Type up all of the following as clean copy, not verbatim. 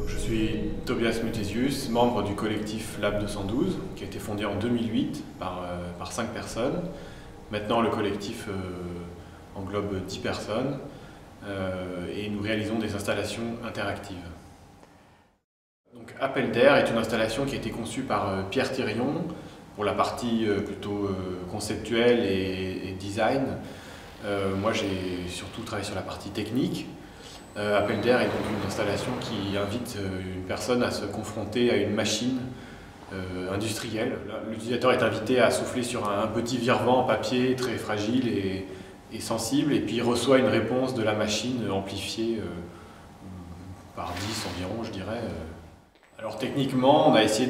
Je suis Tobias Muthesius, membre du collectif Lab 212, qui a été fondé en 2008 par 5 personnes. Maintenant, le collectif englobe 10 personnes et nous réalisons des installations interactives. Donc, Appel d'air est une installation qui a été conçue par Pierre Thirion pour la partie plutôt conceptuelle et design. Moi, j'ai surtout travaillé sur la partie technique. Appel d'air est donc une installation qui invite une personne à se confronter à une machine industrielle. L'utilisateur est invité à souffler sur un petit vire-vent en papier très fragile et sensible, et puis il reçoit une réponse de la machine amplifiée par 10 environ, je dirais. Alors techniquement, on a essayé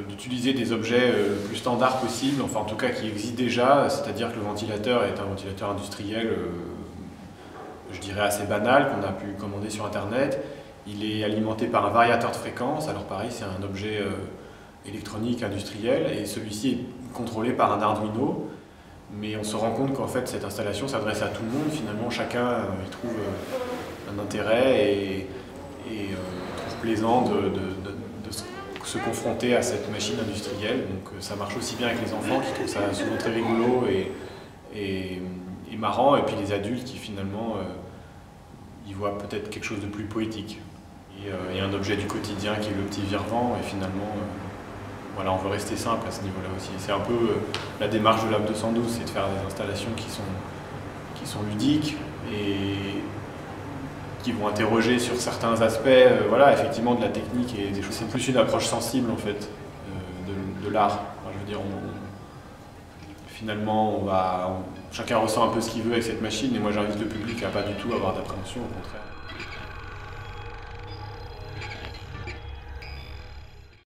d'utiliser des objets le plus standards possible, enfin en tout cas qui existent déjà, c'est-à-dire que le ventilateur est un ventilateur industriel je dirais assez banal, qu'on a pu commander sur internet. Il est alimenté par un variateur de fréquence, alors pareil c'est un objet électronique industriel, et celui-ci est contrôlé par un Arduino, mais on se rend compte qu'en fait cette installation s'adresse à tout le monde, finalement chacun y trouve un intérêt et trouve plaisant de se confronter à cette machine industrielle. Donc ça marche aussi bien avec les enfants qui trouvent ça souvent très rigolo et marrant, et puis les adultes qui finalement y voient peut-être quelque chose de plus poétique. Il y a un objet du quotidien qui est le petit vire-vent, et finalement voilà, on veut rester simple à ce niveau-là aussi. C'est un peu la démarche de Lab 212, c'est de faire des installations qui sont ludiques et qui vont interroger sur certains aspects, voilà, effectivement de la technique et des choses. C'est plus une approche sensible en fait de l'art. Enfin, je veux dire, finalement, chacun ressent un peu ce qu'il veut avec cette machine, et moi j'invite le public à pas du tout avoir d'appréhension, au contraire.